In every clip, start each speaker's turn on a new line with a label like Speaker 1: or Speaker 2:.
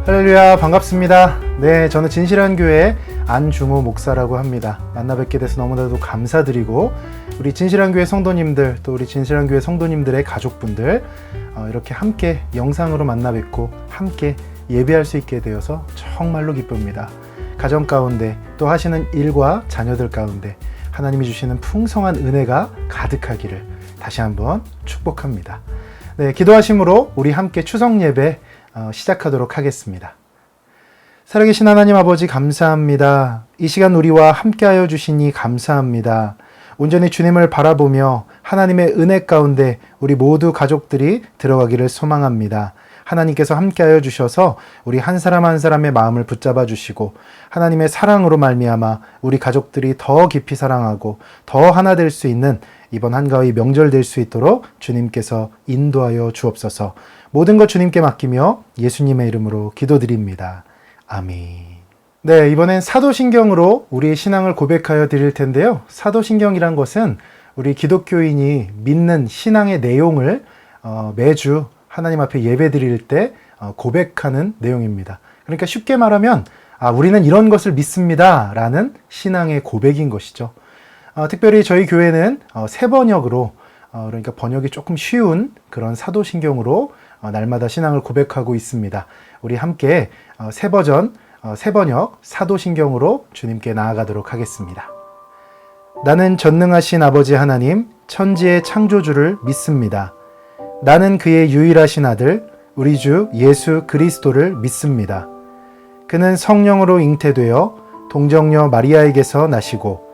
Speaker 1: 할렐루야, 반갑습니다. 네, 저는 진실한 교회 안중호 목사라고 합니다. 만나 뵙게 돼서 너무나도 감사드리고, 우리 진실한 교회 성도님들, 또 우리 진실한 교회 성도님들의 가족분들, 이렇게 함께 영상으로 만나 뵙고 함께 예배할 수 있게 되어서 정말로 기쁩니다. 가정 가운데 또 하시는 일과 자녀들 가운데 하나님이 주시는 풍성한 은혜가 가득하기를 다시 한번 축복합니다. 네, 기도하심으로 우리 함께 추석 예배 시작하도록 하겠습니다. 살아계신 하나님 아버지 감사합니다. 이 시간 우리와 함께하여 주시니 감사합니다. 온전히 주님을 바라보며 하나님의 은혜 가운데 우리 모두 가족들이 들어가기를 소망합니다. 하나님께서 함께하여 주셔서 우리 한 사람 한 사람의 마음을 붙잡아 주시고 하나님의 사랑으로 말미암아 우리 가족들이 더 깊이 사랑하고 더 하나 될 수 있는 이번 한가위 명절 될 수 있도록 주님께서 인도하여 주옵소서. 모든 것 주님께 맡기며 예수님의 이름으로 기도드립니다. 아멘. 네, 이번엔 사도신경으로 우리의 신앙을 고백하여 드릴 텐데요. 사도신경이란 것은 우리 기독교인이 믿는 신앙의 내용을 매주 하나님 앞에 예배 드릴 때 고백하는 내용입니다. 그러니까 쉽게 말하면 우리는 이런 것을 믿습니다 라는 신앙의 고백인 것이죠. 특별히 저희 교회는 새 번역으로 그러니까 번역이 조금 쉬운 그런 사도신경으로 날마다 신앙을 고백하고 있습니다. 우리 함께 새 버전, 새 번역 사도신경으로 주님께 나아가도록 하겠습니다. 나는 전능하신 아버지 하나님, 천지의 창조주를 믿습니다. 나는 그의 유일하신 아들, 우리 주 예수 그리스도를 믿습니다. 그는 성령으로 잉태되어 동정녀 마리아에게서 나시고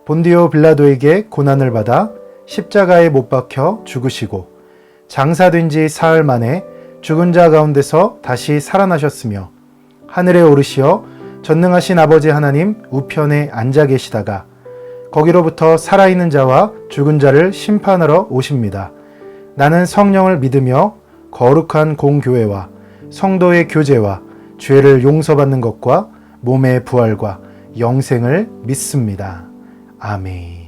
Speaker 1: 본디오 빌라도에게 고난을 받아 십자가에 못 박혀 죽으시고 장사된 지 사흘 만에 죽은 자 가운데서 다시 살아나셨으며 하늘에 오르시어 전능하신 아버지 하나님 우편에 앉아 계시다가 거기로부터 살아있는 자와 죽은 자를 심판하러 오십니다. 나는 성령을 믿으며 거룩한 공교회와 성도의 교제와 죄를 용서받는 것과 몸의 부활과 영생을 믿습니다. 아멘.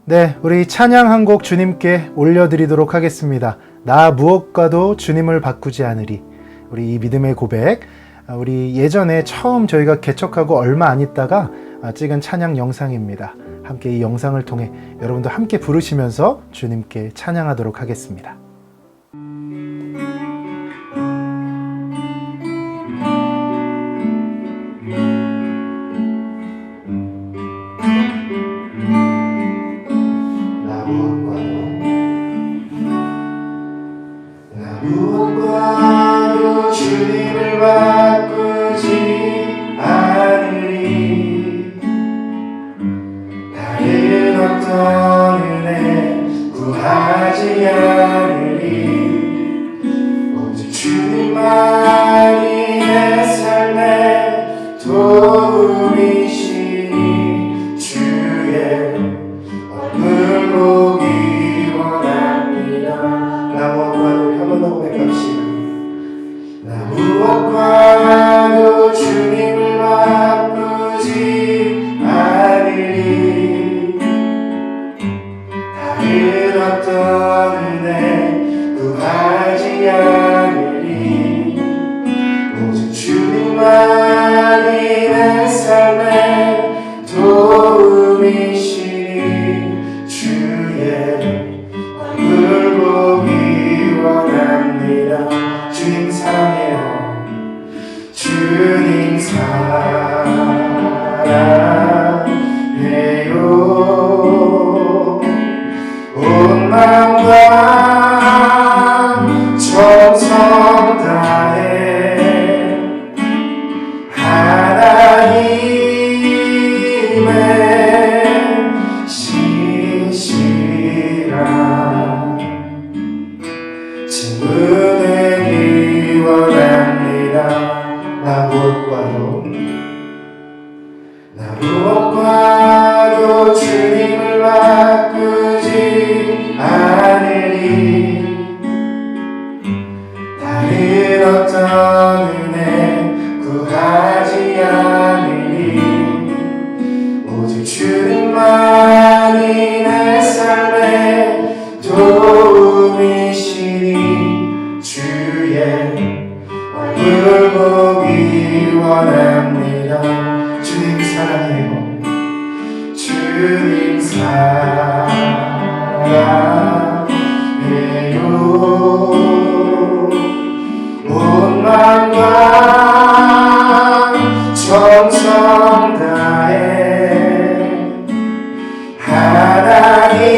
Speaker 1: 네, 우리 찬양 한 곡 주님께 올려드리도록 하겠습니다. 나 무엇과도 주님을 바꾸지 않으리. 우리 이 믿음의 고백, 우리 예전에 처음 저희가 개척하고 얼마 안 있다가 찍은 찬양 영상입니다. 함께 이 영상을 통해 여러분도 함께 부르시면서 주님께 찬양하도록 하겠습니다.
Speaker 2: 무엇과도 주님을 바꾸지 않으리. 다른 어떤 은혜 구하지 않으리. 오직 주님만이 내 삶의 도움이시니 주의 얼굴 보기 원합니다. 나 무엇과도 한 번 더 고백합시다. 나 무엇과도 주님을 바꾸지 않으리. 다른 어떤 은혜 구하지 않으리. 오직 주님만이 내 삶의 도움이시니 주의 얼굴 보기 원합니다. 주님 사랑해요. 주님 사랑해요. 온 마음과 정성 다해 하나님의 신실한 친구 되기 원합니다. 나 무엇과도 주님을 바꾸지 않으리. 다른 어떤 은혜 구하지 않으리. 오직 주님만이 내 삶의 도움이시니 주의 얼굴 보기 원합니다. 주님 사랑해요. 주님 사랑해요. 온 마음과 정성 다해 하나님의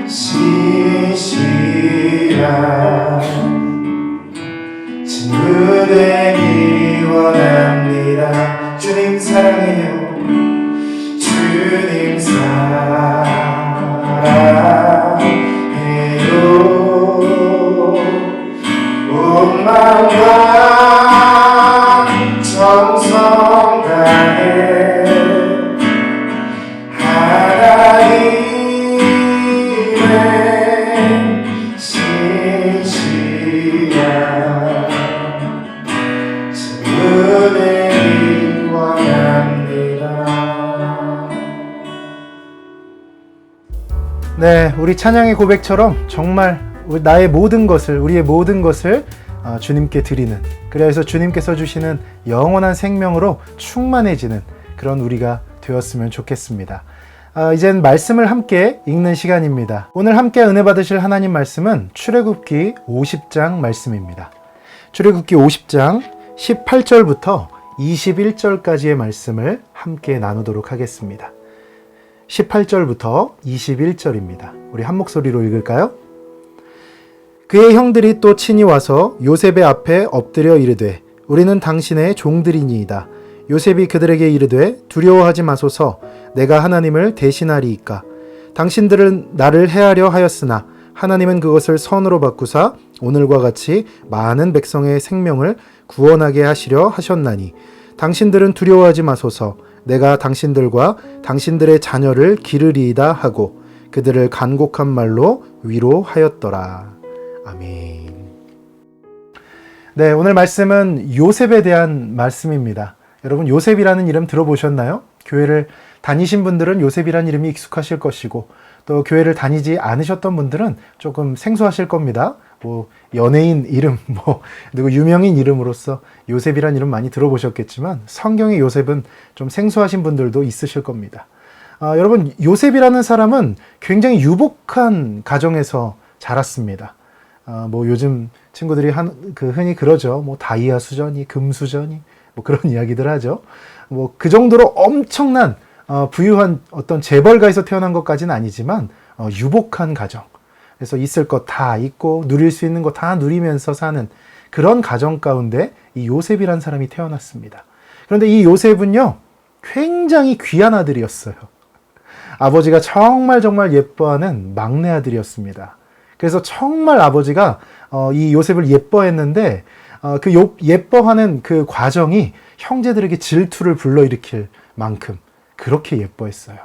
Speaker 2: 신실한 친구 되기 원합니다. 주님 사랑해요. 주님 사랑해요. 온 마음과 정성 다해 하나님의 신실한 친구 되기 원합니다.
Speaker 1: 네, 우리 찬양의 고백처럼 정말 나의 모든 것을, 우리의 모든 것을 주님께 드리는, 그래서 주님께서 주시는 영원한 생명으로 충만해지는 그런 우리가 되었으면 좋겠습니다. 이젠 말씀을 함께 읽는 시간입니다. 오늘 함께 은혜 받으실 하나님 말씀은 출애굽기 50장 말씀입니다. 출애굽기 50장 18절부터 21절까지의 말씀을 함께 나누도록 하겠습니다. 18절부터 21절입니다. 우리 한 목소리로 읽을까요? 그의 형들이 또 친히 와서 요셉의 앞에 엎드려 이르되 우리는 당신의 종들이니이다. 요셉이 그들에게 이르되 두려워하지 마소서. 내가 하나님을 대신하리이까. 당신들은 나를 해하려 하였으나 하나님은 그것을 선으로 바꾸사 오늘과 같이 많은 백성의 생명을 구원하게 하시려 하셨나니 당신들은 두려워하지 마소서. 내가 당신들과 당신들의 자녀를 기르리이다 하고 그들을 간곡한 말로 위로하였더라. 아멘. 네, 오늘 말씀은 요셉에 대한 말씀입니다. 여러분, 요셉이라는 이름 들어보셨나요? 교회를 다니신 분들은 요셉이라는 이름이 익숙하실 것이고, 또 교회를 다니지 않으셨던 분들은 조금 생소하실 겁니다. 뭐 연예인 이름, 누구 유명인 이름으로서 요셉이라는 이름 많이 들어보셨겠지만 성경의 요셉은 좀 생소하신 분들도 있으실 겁니다. 여러분, 요셉이라는 사람은 굉장히 유복한 가정에서 자랐습니다. 요즘 친구들이 흔히 그러죠. 다이아 수저니, 금 수저니, 그런 이야기들 하죠. 그 정도로 엄청난 부유한 어떤 재벌가에서 태어난 것까지는 아니지만 유복한 가정. 그래서 있을 것 다 있고 누릴 수 있는 거 다 누리면서 사는 그런 가정 가운데 이 요셉이라는 사람이 태어났습니다. 그런데 이 요셉은요, 굉장히 귀한 아들이었어요. 아버지가 정말 예뻐하는 막내 아들이었습니다. 그래서 정말 아버지가 이 요셉을 예뻐했는데 그 예뻐하는 그 과정이 형제들에게 질투를 불러일으킬 만큼 그렇게 예뻐했어요.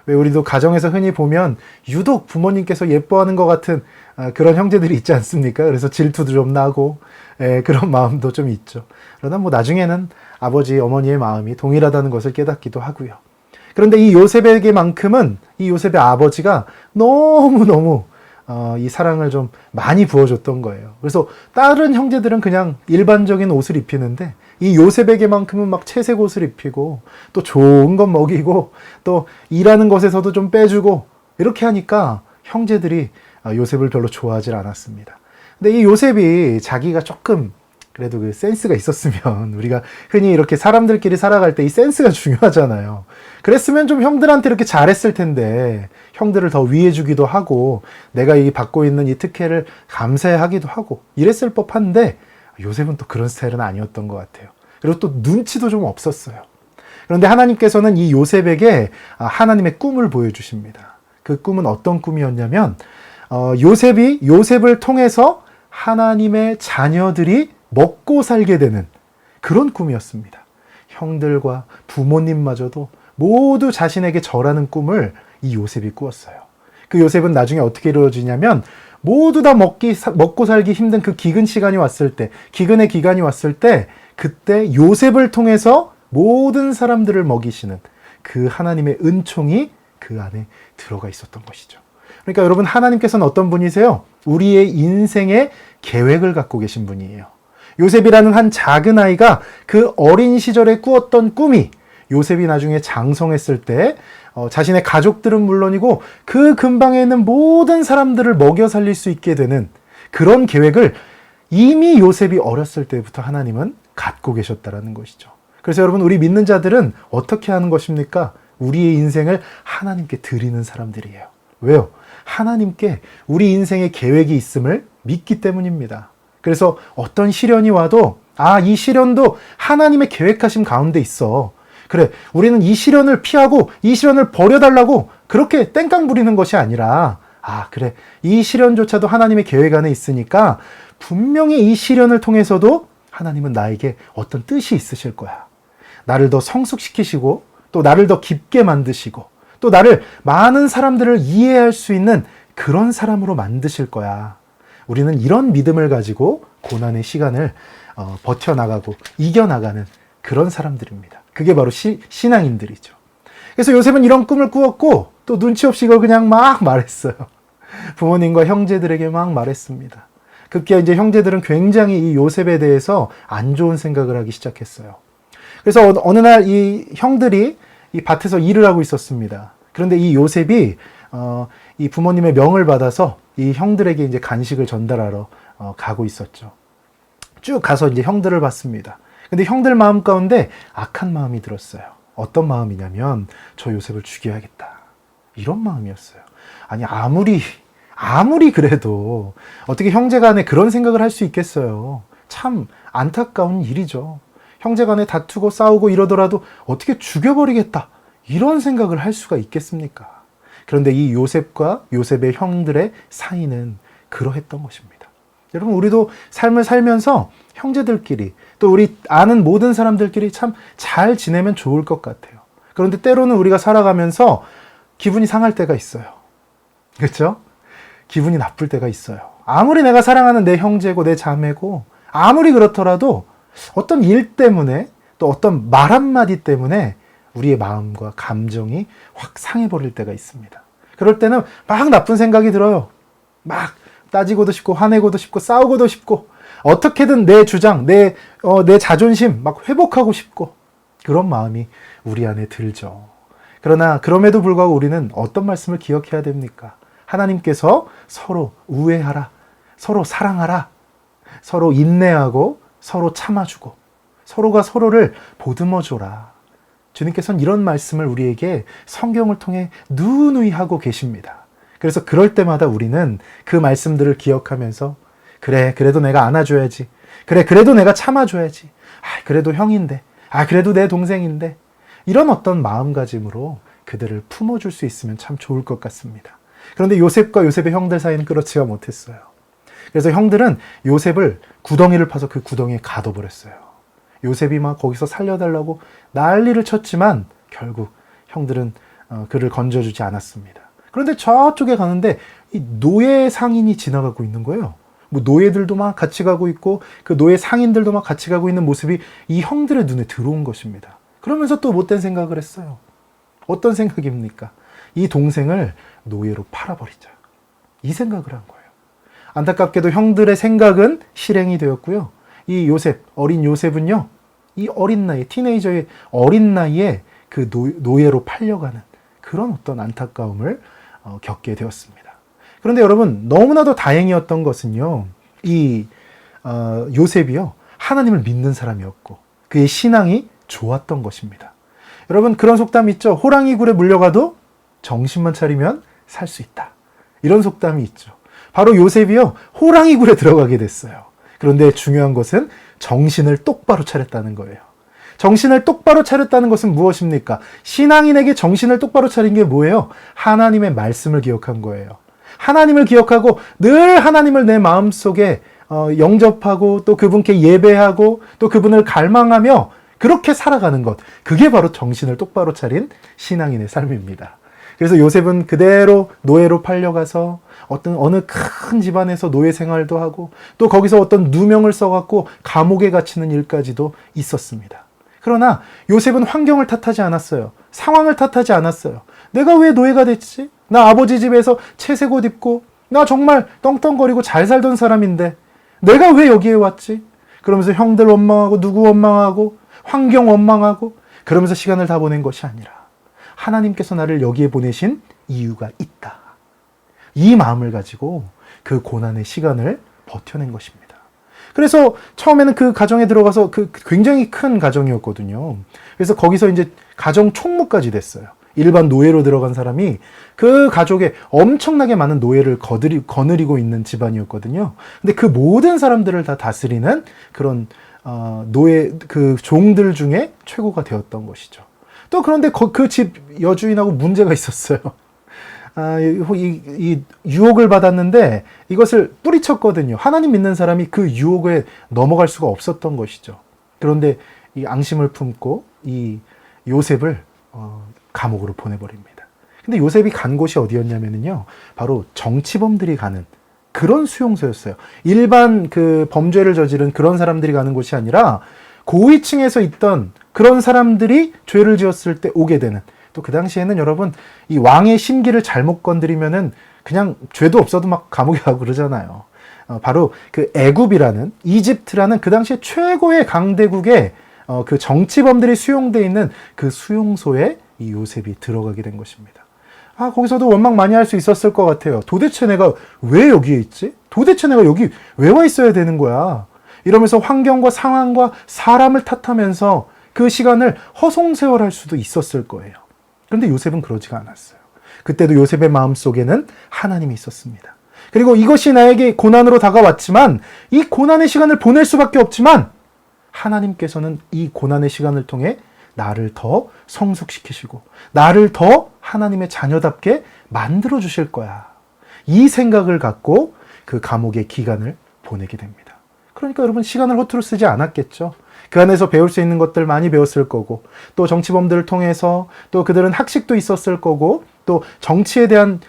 Speaker 1: 왜 우리도 가정에서 흔히 보면 유독 부모님께서 예뻐하는 것 같은 그런 형제들이 있지 않습니까? 그래서 질투도 좀 나고 그런 마음도 좀 있죠. 그러다 나중에는 아버지, 어머니의 마음이 동일하다는 것을 깨닫기도 하고요. 그런데 이 요셉에게만큼은 이 요셉의 아버지가 너무너무 이 사랑을 좀 많이 부어줬던 거예요. 그래서 다른 형제들은 그냥 일반적인 옷을 입히는데 이 요셉에게만큼은 막 채색 옷을 입히고 또 좋은 것 먹이고 또 일하는 것에서도 좀 빼주고 이렇게 하니까 형제들이 요셉을 별로 좋아하지 않았습니다. 근데 이 요셉이 자기가 조금 그래도 그 센스가 있었으면, 우리가 흔히 이렇게 사람들끼리 살아갈 때 이 센스가 중요하잖아요. 그랬으면 좀 형들한테 이렇게 잘했을 텐데, 형들을 더 위해주기도 하고 내가 이 받고 있는 이 특혜를 감사해하기도 하고 이랬을 법한데, 요셉은 또 그런 스타일은 아니었던 것 같아요. 그리고 또 눈치도 좀 없었어요. 그런데 하나님께서는 이 요셉에게 하나님의 꿈을 보여주십니다. 그 꿈은 어떤 꿈이었냐면 요셉을 통해서 하나님의 자녀들이 먹고 살게 되는 그런 꿈이었습니다. 형들과 부모님마저도 모두 자신에게 절하는 꿈을 이 요셉이 꾸었어요. 그 요셉은 나중에 어떻게 이루어지냐면 모두 다 먹고 살기 힘든 그 기근의 기간이 왔을 때 그때 요셉을 통해서 모든 사람들을 먹이시는 그 하나님의 은총이 그 안에 들어가 있었던 것이죠. 그러니까 여러분, 하나님께서는 어떤 분이세요? 우리의 인생에 계획을 갖고 계신 분이에요. 요셉이라는 한 작은 아이가 그 어린 시절에 꾸었던 꿈이 요셉이 나중에 장성했을 때 자신의 가족들은 물론이고 그 근방에 있는 모든 사람들을 먹여 살릴 수 있게 되는 그런 계획을 이미 요셉이 어렸을 때부터 하나님은 갖고 계셨다라는 것이죠. 그래서 여러분, 우리 믿는 자들은 어떻게 하는 것입니까? 우리의 인생을 하나님께 드리는 사람들이에요. 왜요? 하나님께 우리 인생의 계획이 있음을 믿기 때문입니다. 그래서 어떤 시련이 와도 이 시련도 하나님의 계획하심 가운데 있어. 그래, 우리는 이 시련을 피하고 이 시련을 버려달라고 그렇게 땡깡 부리는 것이 아니라 그래, 이 시련조차도 하나님의 계획 안에 있으니까 분명히 이 시련을 통해서도 하나님은 나에게 어떤 뜻이 있으실 거야. 나를 더 성숙시키시고 또 나를 더 깊게 만드시고 또 나를 많은 사람들을 이해할 수 있는 그런 사람으로 만드실 거야. 우리는 이런 믿음을 가지고 고난의 시간을 버텨나가고 이겨나가는 그런 사람들입니다. 그게 바로 신앙인들이죠. 그래서 요셉은 이런 꿈을 꾸었고 또 눈치 없이 이걸 그냥 막 말했어요. 부모님과 형제들에게 막 말했습니다. 급기야 이제 형제들은 굉장히 이 요셉에 대해서 안 좋은 생각을 하기 시작했어요. 그래서 어느 날 이 형들이 이 밭에서 일을 하고 있었습니다. 그런데 이 요셉이 이 부모님의 명을 받아서 이 형들에게 이제 간식을 전달하러 가고 있었죠. 쭉 가서 이제 형들을 봤습니다. 근데 형들 마음 가운데 악한 마음이 들었어요. 어떤 마음이냐면 저 요셉을 죽여야겠다. 이런 마음이었어요. 아니 아무리 그래도 어떻게 형제간에 그런 생각을 할 수 있겠어요. 참 안타까운 일이죠. 형제간에 다투고 싸우고 이러더라도 어떻게 죽여버리겠다. 이런 생각을 할 수가 있겠습니까? 그런데 이 요셉과 요셉의 형들의 사이는 그러했던 것입니다. 여러분, 우리도 삶을 살면서 형제들끼리 또 우리 아는 모든 사람들끼리 참 잘 지내면 좋을 것 같아요. 그런데 때로는 우리가 살아가면서 기분이 상할 때가 있어요. 그렇죠? 기분이 나쁠 때가 있어요. 아무리 내가 사랑하는 내 형제고 내 자매고 아무리 그렇더라도 어떤 일 때문에 또 어떤 말 한마디 때문에 우리의 마음과 감정이 확 상해버릴 때가 있습니다. 그럴 때는 막 나쁜 생각이 들어요. 막 따지고도 싶고 화내고도 싶고 싸우고도 싶고 어떻게든 내 주장, 내 자존심 막 회복하고 싶고 그런 마음이 우리 안에 들죠. 그러나 그럼에도 불구하고 우리는 어떤 말씀을 기억해야 됩니까? 하나님께서 서로 우애하라, 서로 사랑하라, 서로 인내하고 서로 참아주고 서로가 서로를 보듬어줘라. 주님께서는 이런 말씀을 우리에게 성경을 통해 누누이 하고 계십니다. 그래서 그럴 때마다 우리는 그 말씀들을 기억하면서 그래, 그래도 내가 안아줘야지. 그래, 그래도 내가 참아줘야지. 그래도 형인데. 그래도 내 동생인데. 이런 어떤 마음가짐으로 그들을 품어줄 수 있으면 참 좋을 것 같습니다. 그런데 요셉과 요셉의 형들 사이는 그렇지가 못했어요. 그래서 형들은 요셉을 구덩이를 파서 그 구덩이에 가둬버렸어요. 요셉이 막 거기서 살려달라고 난리를 쳤지만 결국 형들은 그를 건져주지 않았습니다. 그런데 저쪽에 가는데 이 노예 상인이 지나가고 있는 거예요. 뭐 노예들도 막 같이 가고 있고 그 노예 상인들도 막 같이 가고 있는 모습이 이 형들의 눈에 들어온 것입니다. 그러면서 또 못된 생각을 했어요. 어떤 생각입니까? 이 동생을 노예로 팔아버리자. 이 생각을 한 거예요. 안타깝게도 형들의 생각은 실행이 되었고요. 이 요셉, 어린 요셉은요, 이 어린 나이에, 티네이저의 어린 나이에 그 노예로 팔려가는 그런 어떤 안타까움을 겪게 되었습니다. 그런데 여러분, 너무나도 다행이었던 것은요, 이 요셉이요, 하나님을 믿는 사람이었고 그의 신앙이 좋았던 것입니다. 여러분, 그런 속담 있죠. 호랑이 굴에 물려가도 정신만 차리면 살 수 있다. 이런 속담이 있죠. 바로 요셉이요, 호랑이 굴에 들어가게 됐어요. 그런데 중요한 것은 정신을 똑바로 차렸다는 거예요. 정신을 똑바로 차렸다는 것은 무엇입니까? 신앙인에게 정신을 똑바로 차린 게 뭐예요? 하나님의 말씀을 기억한 거예요. 하나님을 기억하고 늘 하나님을 내 마음속에 영접하고 또 그분께 예배하고 또 그분을 갈망하며 그렇게 살아가는 것. 그게 바로 정신을 똑바로 차린 신앙인의 삶입니다. 그래서 요셉은 그대로 노예로 팔려가서 어느 큰 집안에서 노예 생활도 하고 또 거기서 어떤 누명을 써갖고 감옥에 갇히는 일까지도 있었습니다. 그러나 요셉은 환경을 탓하지 않았어요. 상황을 탓하지 않았어요. 내가 왜 노예가 됐지? 나 아버지 집에서 채색 옷 입고 나 정말 떵떵거리고 잘 살던 사람인데 내가 왜 여기에 왔지? 그러면서 형들 원망하고 누구 원망하고 환경 원망하고 그러면서 시간을 다 보낸 것이 아니라 하나님께서 나를 여기에 보내신 이유가 있다. 이 마음을 가지고 그 고난의 시간을 버텨낸 것입니다. 그래서 처음에는 그 가정에 들어가서 그 굉장히 큰 가정이었거든요. 그래서 거기서 이제 가정 총무까지 됐어요. 일반 노예로 들어간 사람이 그 가족에 엄청나게 많은 노예를 거느리고 있는 집안이었거든요. 근데 그 모든 사람들을 다 다스리는 그런 노예 그 종들 중에 최고가 되었던 것이죠. 또 그런데 그 집 여주인하고 문제가 있었어요. 이 유혹을 받았는데 이것을 뿌리쳤거든요. 하나님 믿는 사람이 그 유혹에 넘어갈 수가 없었던 것이죠. 그런데 이 앙심을 품고 이 요셉을 감옥으로 보내버립니다. 근데 요셉이 간 곳이 어디였냐면요, 바로 정치범들이 가는 그런 수용소였어요. 일반 그 범죄를 저지른 그런 사람들이 가는 곳이 아니라 고위층에서 있던 그런 사람들이 죄를 지었을 때 오게 되는, 또 그 당시에는 여러분 이 왕의 심기를 잘못 건드리면은 그냥 죄도 없어도 막 감옥에 가고 그러잖아요. 바로 그 애굽이라는, 이집트라는 그 당시에 최고의 강대국의 그 정치범들이 수용되어 있는 그 수용소에 이 요셉이 들어가게 된 것입니다. 거기서도 원망 많이 할 수 있었을 것 같아요. 도대체 내가 왜 여기에 있지? 도대체 내가 여기 왜 와 있어야 되는 거야? 이러면서 환경과 상황과 사람을 탓하면서 그 시간을 허송세월할 수도 있었을 거예요. 그런데 요셉은 그러지가 않았어요. 그때도 요셉의 마음속에는 하나님이 있었습니다. 그리고 이것이 나에게 고난으로 다가왔지만 이 고난의 시간을 보낼 수밖에 없지만 하나님께서는 이 고난의 시간을 통해 나를 더 성숙시키시고 나를 더 하나님의 자녀답게 만들어 주실 거야. 이 생각을 갖고 그 감옥의 기간을 보내게 됩니다. 그러니까 여러분 시간을 허투루 쓰지 않았겠죠. 그 안에서 배울 수 있는 것들 많이 배웠을 거고, 또 정치범들을 통해서 또 그들은 학식도 있었을 거고, 또 정치에 대한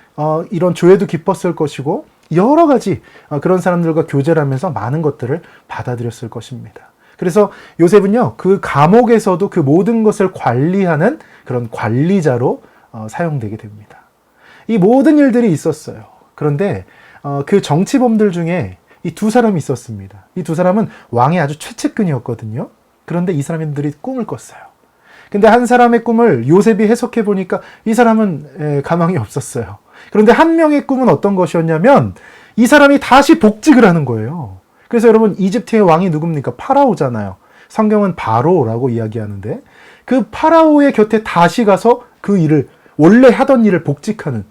Speaker 1: 이런 조예도 깊었을 것이고, 여러 가지 그런 사람들과 교제를 하면서 많은 것들을 받아들였을 것입니다. 그래서 요셉은요, 그 감옥에서도 그 모든 것을 관리하는 그런 관리자로 사용되게 됩니다. 이 모든 일들이 있었어요. 그런데 그 정치범들 중에 이 두 사람이 있었습니다. 이 두 사람은 왕의 아주 최측근이었거든요. 그런데 이 사람들이 꿈을 꿨어요. 근데 한 사람의 꿈을 요셉이 해석해 보니까 이 사람은 가망이 없었어요. 그런데 한 명의 꿈은 어떤 것이었냐면 이 사람이 다시 복직을 하는 거예요. 그래서 여러분 이집트의 왕이 누굽니까? 파라오잖아요. 성경은 바로라고 이야기하는데 그 파라오의 곁에 다시 가서 그 일을, 원래 하던 일을 복직하는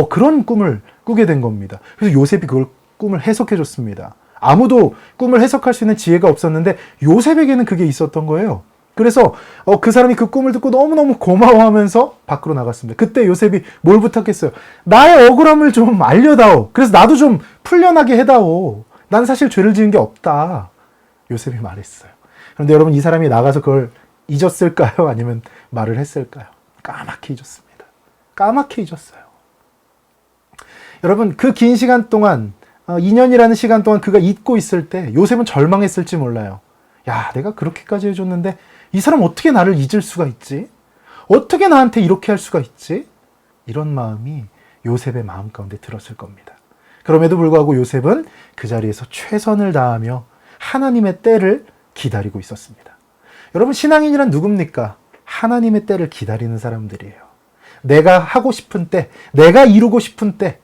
Speaker 1: 그런 꿈을 꾸게 된 겁니다. 그래서 요셉이 그걸 꿈을 해석해 줬습니다. 아무도 꿈을 해석할 수 있는 지혜가 없었는데 요셉에게는 그게 있었던 거예요. 그래서 그 사람이 그 꿈을 듣고 너무너무 고마워하면서 밖으로 나갔습니다. 그때 요셉이 뭘 부탁했어요? 나의 억울함을 좀 알려다오. 그래서 나도 좀 풀려나게 해다오. 난 사실 죄를 지은 게 없다. 요셉이 말했어요. 그런데 여러분 이 사람이 나가서 그걸 잊었을까요? 아니면 말을 했을까요? 까맣게 잊었습니다. 까맣게 잊었어요. 여러분 그 긴 시간 동안 2년이라는 시간 동안 그가 잊고 있을 때 요셉은 절망했을지 몰라요. 야, 내가 그렇게까지 해줬는데 이 사람 어떻게 나를 잊을 수가 있지? 어떻게 나한테 이렇게 할 수가 있지? 이런 마음이 요셉의 마음 가운데 들었을 겁니다. 그럼에도 불구하고 요셉은 그 자리에서 최선을 다하며 하나님의 때를 기다리고 있었습니다. 여러분 신앙인이란 누굽니까? 하나님의 때를 기다리는 사람들이에요. 내가 하고 싶은 때, 내가 이루고 싶은 때,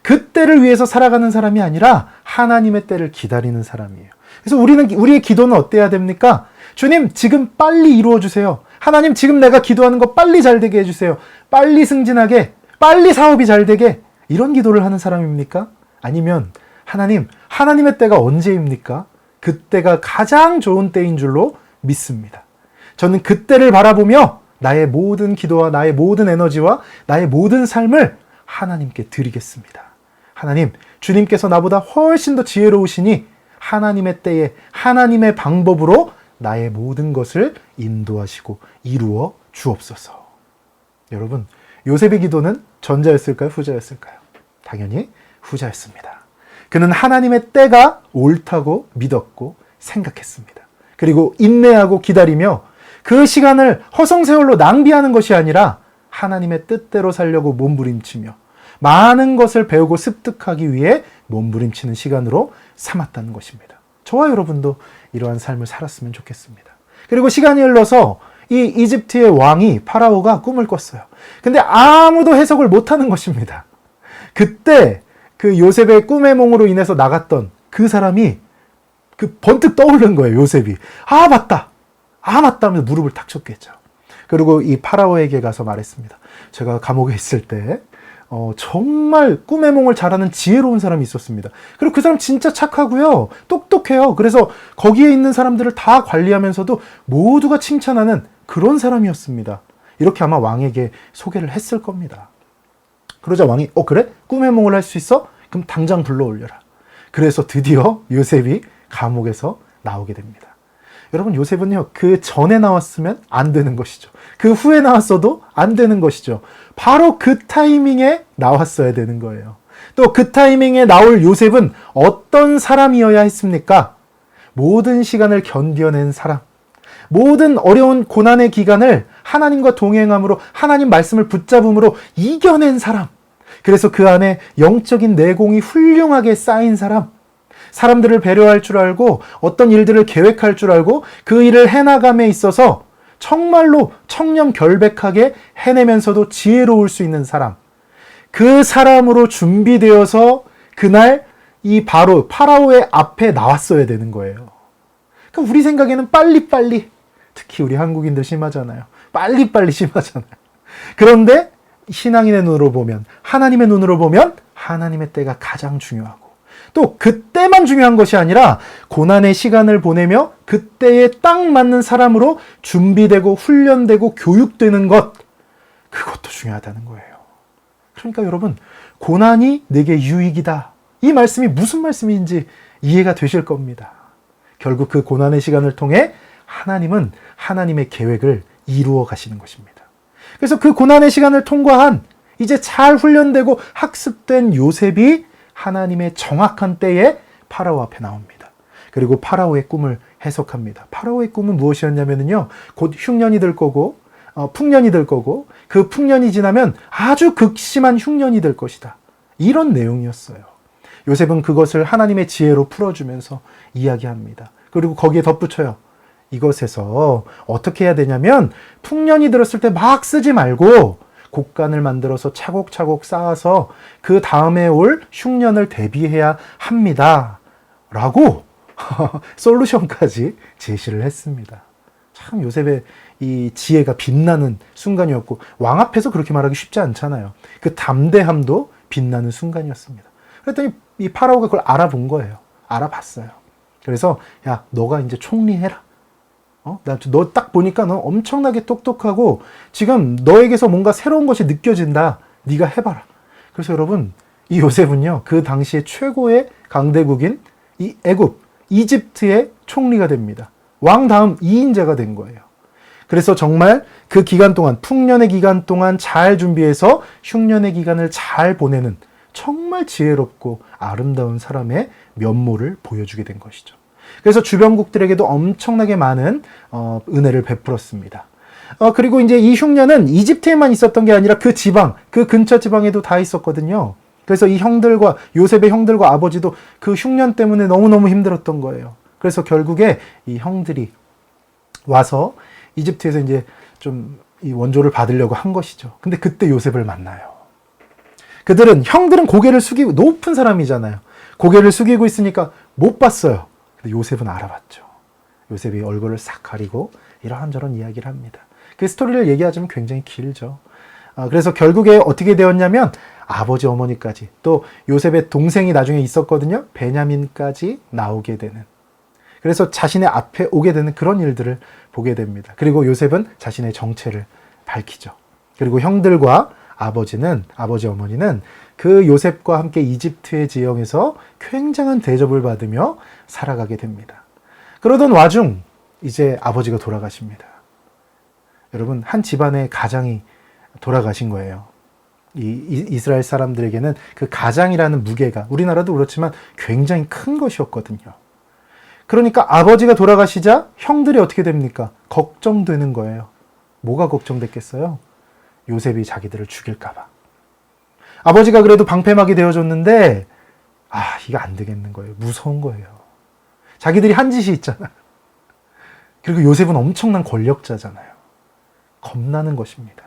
Speaker 1: 그 때를 위해서 살아가는 사람이 아니라 하나님의 때를 기다리는 사람이에요. 그래서 우리의 기도는 어때야 됩니까? 주님, 지금 빨리 이루어 주세요. 하나님, 지금 내가 기도하는 거 빨리 잘 되게 해주세요. 빨리 승진하게, 빨리 사업이 잘 되게. 이런 기도를 하는 사람입니까? 아니면 하나님, 하나님의 때가 언제입니까? 그때가 가장 좋은 때인 줄로 믿습니다. 저는 그때를 바라보며 나의 모든 기도와 나의 모든 에너지와 나의 모든 삶을 하나님께 드리겠습니다. 하나님, 주님께서 나보다 훨씬 더 지혜로우시니 하나님의 때에 하나님의 방법으로 나의 모든 것을 인도하시고 이루어 주옵소서. 여러분, 요셉의 기도는 전자였을까요? 후자였을까요? 당연히 후자였습니다. 그는 하나님의 때가 옳다고 믿었고 생각했습니다. 그리고 인내하고 기다리며 그 시간을 허송세월로 낭비하는 것이 아니라 하나님의 뜻대로 살려고 몸부림치며 많은 것을 배우고 습득하기 위해 몸부림치는 시간으로 삼았다는 것입니다. 저와 여러분도 이러한 삶을 살았으면 좋겠습니다. 그리고 시간이 흘러서 이 이집트의 왕이 파라오가 꿈을 꿨어요. 근데 아무도 해석을 못하는 것입니다. 그때 그 요셉의 꿈의 몽으로 인해서 나갔던 그 사람이 번뜩 떠오른 거예요. 요셉이. 아 맞다 하면서 무릎을 탁 쳤겠죠. 그리고 이 파라오에게 가서 말했습니다. 제가 감옥에 있을 때 정말 꿈의 몽을 잘하는 지혜로운 사람이 있었습니다. 그리고 그 사람 진짜 착하고요. 똑똑해요. 그래서 거기에 있는 사람들을 다 관리하면서도 모두가 칭찬하는 그런 사람이었습니다. 이렇게 아마 왕에게 소개를 했을 겁니다. 그러자 왕이 그래? 꿈의 몽을 할 수 있어? 그럼 당장 불러올려라. 그래서 드디어 요셉이 감옥에서 나오게 됩니다. 여러분 요셉은요 그 전에 나왔으면 안 되는 것이죠. 그 후에 나왔어도 안 되는 것이죠. 바로 그 타이밍에 나왔어야 되는 거예요. 또 그 타이밍에 나올 요셉은 어떤 사람이어야 했습니까? 모든 시간을 견뎌낸 사람, 모든 어려운 고난의 기간을 하나님과 동행함으로 하나님 말씀을 붙잡음으로 이겨낸 사람, 그래서 그 안에 영적인 내공이 훌륭하게 쌓인 사람, 사람들을 배려할 줄 알고 어떤 일들을 계획할 줄 알고 그 일을 해나감에 있어서 정말로 청렴결백하게 해내면서도 지혜로울 수 있는 사람, 그 사람으로 준비되어서 그날 이 바로 파라오의 앞에 나왔어야 되는 거예요. 그러니까 우리 생각에는 빨리빨리, 특히 우리 한국인들 심하잖아요. 빨리빨리 심하잖아요. 그런데 신앙인의 눈으로 보면, 하나님의 눈으로 보면 하나님의 때가 가장 중요하고, 또 그때만 중요한 것이 아니라 고난의 시간을 보내며 그때에 딱 맞는 사람으로 준비되고 훈련되고 교육되는 것, 그것도 중요하다는 거예요. 그러니까 여러분, 고난이 내게 유익이다, 이 말씀이 무슨 말씀인지 이해가 되실 겁니다. 결국 그 고난의 시간을 통해 하나님은 하나님의 계획을 이루어 가시는 것입니다. 그래서 그 고난의 시간을 통과한 이제 잘 훈련되고 학습된 요셉이 하나님의 정확한 때에 파라오 앞에 나옵니다. 그리고 파라오의 꿈을 해석합니다. 파라오의 꿈은 무엇이었냐면요, 곧 흉년이 들 거고 풍년이 들 거고 그 풍년이 지나면 아주 극심한 흉년이 될 것이다, 이런 내용이었어요. 요셉은 그것을 하나님의 지혜로 풀어주면서 이야기합니다. 그리고 거기에 덧붙여요. 이것에서 어떻게 해야 되냐면 풍년이 들었을 때 막 쓰지 말고 곡간을 만들어서 차곡차곡 쌓아서 그 다음에 올 흉년을 대비해야 합니다, 라고 솔루션까지 제시를 했습니다. 참 요셉의 이 지혜가 빛나는 순간이었고, 왕 앞에서 그렇게 말하기 쉽지 않잖아요. 그 담대함도 빛나는 순간이었습니다. 그랬더니 이 파라오가 그걸 알아본 거예요. 알아봤어요. 그래서 야, 너가 이제 총리해라. 너 딱 보니까 너 엄청나게 똑똑하고 지금 너에게서 뭔가 새로운 것이 느껴진다. 네가 해봐라. 그래서 여러분, 이 요셉은요, 그 당시에 최고의 강대국인 이 애굽, 이집트의 총리가 됩니다. 왕 다음 2인자가 된 거예요. 그래서 정말 그 기간 동안, 풍년의 기간 동안 잘 준비해서 흉년의 기간을 잘 보내는 정말 지혜롭고 아름다운 사람의 면모를 보여주게 된 것이죠. 그래서 주변국들에게도 엄청나게 많은 은혜를 베풀었습니다. 그리고 이제 이 흉년은 이집트에만 있었던 게 아니라 그 지방, 그 근처 지방에도 다 있었거든요. 그래서 이 형들과, 요셉의 형들과 아버지도 그 흉년 때문에 너무너무 힘들었던 거예요. 그래서 결국에 이 형들이 와서 이집트에서 이제 좀 이 원조를 받으려고 한 것이죠. 근데 그때 요셉을 만나요. 형들은 고개를 숙이고, 높은 사람이잖아요. 고개를 숙이고 있으니까 못 봤어요. 근데 요셉은 알아봤죠. 요셉이 얼굴을 싹 가리고 이런저런 이야기를 합니다. 그 스토리를 얘기하자면 굉장히 길죠. 그래서 결국에 어떻게 되었냐면 아버지, 어머니까지, 또 요셉의 동생이 나중에 있었거든요. 베냐민까지 나오게 되는, 그래서 자신의 앞에 오게 되는 그런 일들을 보게 됩니다. 그리고 요셉은 자신의 정체를 밝히죠. 그리고 형들과 아버지, 어머니는 그 요셉과 함께 이집트의 지형에서 굉장한 대접을 받으며 살아가게 됩니다. 그러던 와중 이제 아버지가 돌아가십니다. 여러분, 한 집안의 가장이 돌아가신 거예요. 이스라엘 사람들에게는 그 가장이라는 무게가, 우리나라도 그렇지만 굉장히 큰 것이었거든요. 그러니까 아버지가 돌아가시자 형들이 어떻게 됩니까? 걱정되는 거예요. 뭐가 걱정됐겠어요? 요셉이 자기들을 죽일까 봐. 아버지가 그래도 방패막이 되어줬는데 이거 안 되겠는 거예요. 무서운 거예요. 자기들이 한 짓이 있잖아요. 그리고 요셉은 엄청난 권력자잖아요. 겁나는 것입니다.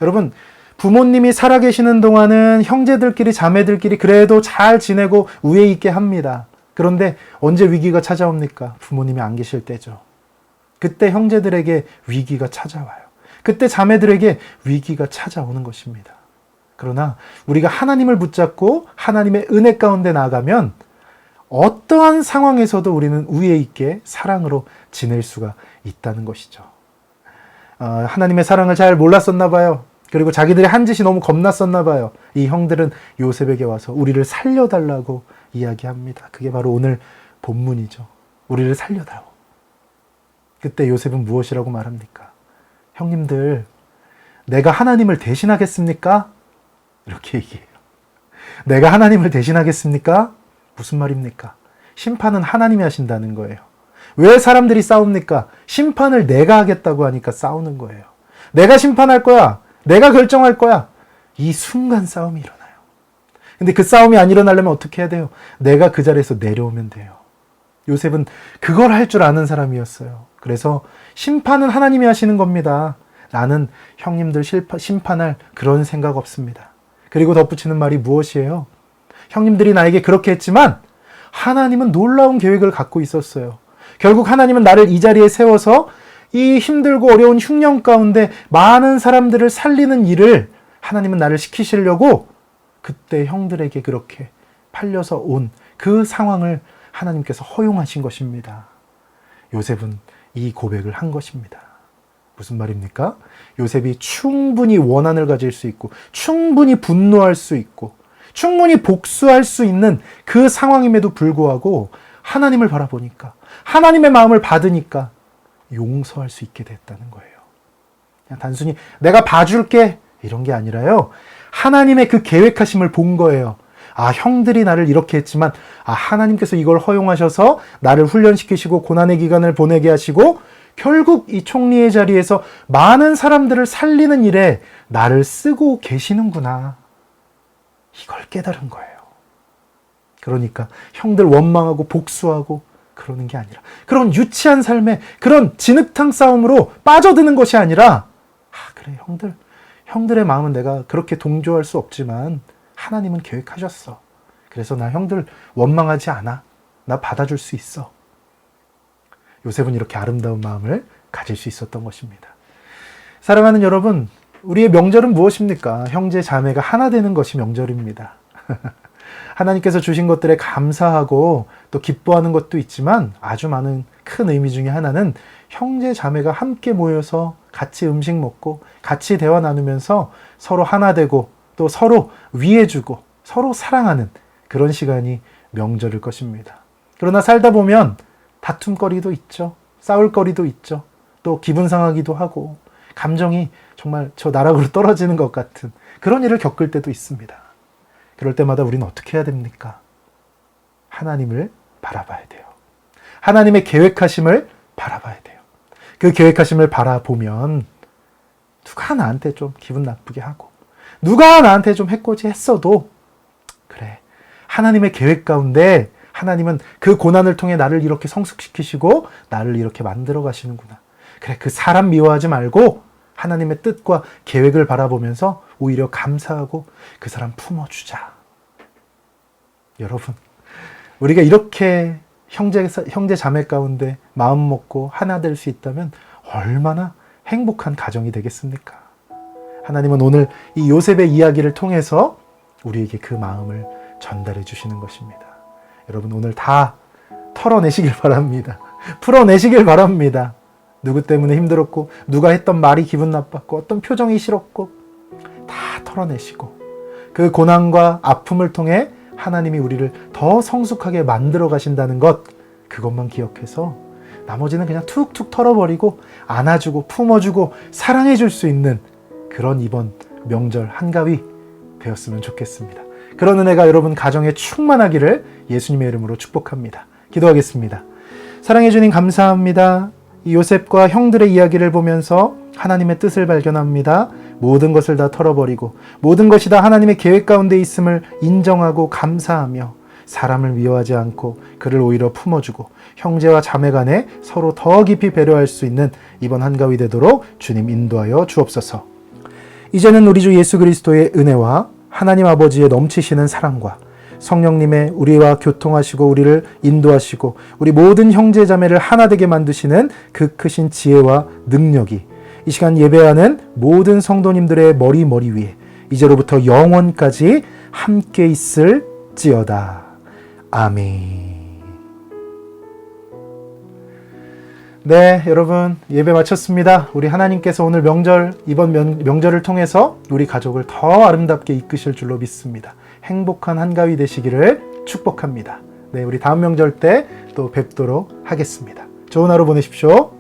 Speaker 1: 여러분, 부모님이 살아계시는 동안은 형제들끼리 자매들끼리 그래도 잘 지내고 우애 있게 합니다. 그런데 언제 위기가 찾아옵니까? 부모님이 안 계실 때죠. 그때 형제들에게 위기가 찾아와요. 그때 자매들에게 위기가 찾아오는 것입니다. 그러나 우리가 하나님을 붙잡고 하나님의 은혜 가운데 나가면 어떠한 상황에서도 우리는 우애 있게 사랑으로 지낼 수가 있다는 것이죠. 하나님의 사랑을 잘 몰랐었나 봐요. 그리고 자기들의 한 짓이 너무 겁났었나 봐요. 이 형들은 요셉에게 와서 우리를 살려달라고 이야기합니다. 그게 바로 오늘 본문이죠. 우리를 살려다오. 그때 요셉은 무엇이라고 말합니까? 형님들, 내가 하나님을 대신하겠습니까? 이렇게 얘기해요. 내가 하나님을 대신하겠습니까? 무슨 말입니까? 심판은 하나님이 하신다는 거예요. 왜 사람들이 싸웁니까? 심판을 내가 하겠다고 하니까 싸우는 거예요. 내가 심판할 거야. 내가 결정할 거야. 이 순간 싸움이 일어나요. 근데 그 싸움이 안 일어나려면 어떻게 해야 돼요? 내가 그 자리에서 내려오면 돼요. 요셉은 그걸 할 줄 아는 사람이었어요. 그래서 심판은 하나님이 하시는 겁니다. 나는 형님들 심판할 그런 생각 없습니다. 그리고 덧붙이는 말이 무엇이에요? 형님들이 나에게 그렇게 했지만 하나님은 놀라운 계획을 갖고 있었어요. 결국 하나님은 나를 이 자리에 세워서 이 힘들고 어려운 흉년 가운데 많은 사람들을 살리는 일을 하나님은 나를 시키시려고 그때 형들에게 그렇게 팔려서 온 그 상황을 하나님께서 허용하신 것입니다. 요셉은 이 고백을 한 것입니다. 무슨 말입니까? 요셉이 충분히 원한을 가질 수 있고 충분히 분노할 수 있고 충분히 복수할 수 있는 그 상황임에도 불구하고 하나님을 바라보니까 하나님의 마음을 받으니까 용서할 수 있게 됐다는 거예요. 그냥 단순히 내가 봐줄게 이런 게 아니라요. 하나님의 그 계획하심을 본 거예요. 아, 형들이 나를 이렇게 했지만 하나님께서 이걸 허용하셔서 나를 훈련시키시고 고난의 기간을 보내게 하시고 결국 이 총리의 자리에서 많은 사람들을 살리는 일에 나를 쓰고 계시는구나. 이걸 깨달은 거예요. 그러니까 형들 원망하고 복수하고 그러는 게 아니라 그런 유치한 삶에 그런 진흙탕 싸움으로 빠져드는 것이 아니라 그래 형들의 마음은 내가 그렇게 동조할 수 없지만 하나님은 계획하셨어. 그래서 나 형들 원망하지 않아. 나 받아줄 수 있어. 요셉은 이렇게 아름다운 마음을 가질 수 있었던 것입니다. 사랑하는 여러분, 우리의 명절은 무엇입니까? 형제 자매가 하나 되는 것이 명절입니다. 하나님께서 주신 것들에 감사하고 또 기뻐하는 것도 있지만 아주 많은 큰 의미 중에 하나는 형제 자매가 함께 모여서 같이 음식 먹고 같이 대화 나누면서 서로 하나 되고 또 서로 위해주고 서로 사랑하는 그런 시간이 명절일 것입니다. 그러나 살다 보면 다툼거리도 있죠. 싸울거리도 있죠. 또 기분 상하기도 하고 감정이 정말 저 나락으로 떨어지는 것 같은 그런 일을 겪을 때도 있습니다. 그럴 때마다 우리는 어떻게 해야 됩니까? 하나님을 바라봐야 돼요. 하나님의 계획하심을 바라봐야 돼요. 그 계획하심을 바라보면 누가 나한테 좀 기분 나쁘게 하고 누가 나한테 좀 해코지 했어도 그래, 하나님의 계획 가운데 하나님은 그 고난을 통해 나를 이렇게 성숙시키시고 나를 이렇게 만들어 가시는구나. 그래, 그 사람 미워하지 말고 하나님의 뜻과 계획을 바라보면서 오히려 감사하고 그 사람 품어주자. 여러분, 우리가 이렇게 형제 자매 가운데 마음 먹고 하나 될 수 있다면 얼마나 행복한 가정이 되겠습니까? 하나님은 오늘 이 요셉의 이야기를 통해서 우리에게 그 마음을 전달해 주시는 것입니다. 여러분, 오늘 다 털어내시길 바랍니다. 풀어내시길 바랍니다. 누구 때문에 힘들었고 누가 했던 말이 기분 나빴고 어떤 표정이 싫었고 다 털어내시고 그 고난과 아픔을 통해 하나님이 우리를 더 성숙하게 만들어 가신다는 것, 그것만 기억해서 나머지는 그냥 툭툭 털어버리고 안아주고 품어주고 사랑해 줄 수 있는 그런 이번 명절 한가위 되었으면 좋겠습니다. 그런 은혜가 여러분 가정에 충만하기를 예수님의 이름으로 축복합니다. 기도하겠습니다. 사랑해 주님 감사합니다. 이 요셉과 형들의 이야기를 보면서 하나님의 뜻을 발견합니다. 모든 것을 다 털어버리고 모든 것이 다 하나님의 계획 가운데 있음을 인정하고 감사하며 사람을 미워하지 않고 그를 오히려 품어주고 형제와 자매 간에 서로 더 깊이 배려할 수 있는 이번 한가위 되도록 주님 인도하여 주옵소서. 이제는 우리 주 예수 그리스도의 은혜와 하나님 아버지의 넘치시는 사랑과 성령님의 우리와 교통하시고 우리를 인도하시고 우리 모든 형제 자매를 하나 되게 만드시는 그 크신 지혜와 능력이 이 시간 예배하는 모든 성도님들의 머리 위에 이제로부터 영원까지 함께 있을지어다. 아멘. 네, 여러분 예배 마쳤습니다. 우리 하나님께서 오늘 이번 명절을 통해서 우리 가족을 더 아름답게 이끄실 줄로 믿습니다. 행복한 한가위 되시기를 축복합니다. 네, 우리 다음 명절 때 또 뵙도록 하겠습니다. 좋은 하루 보내십시오.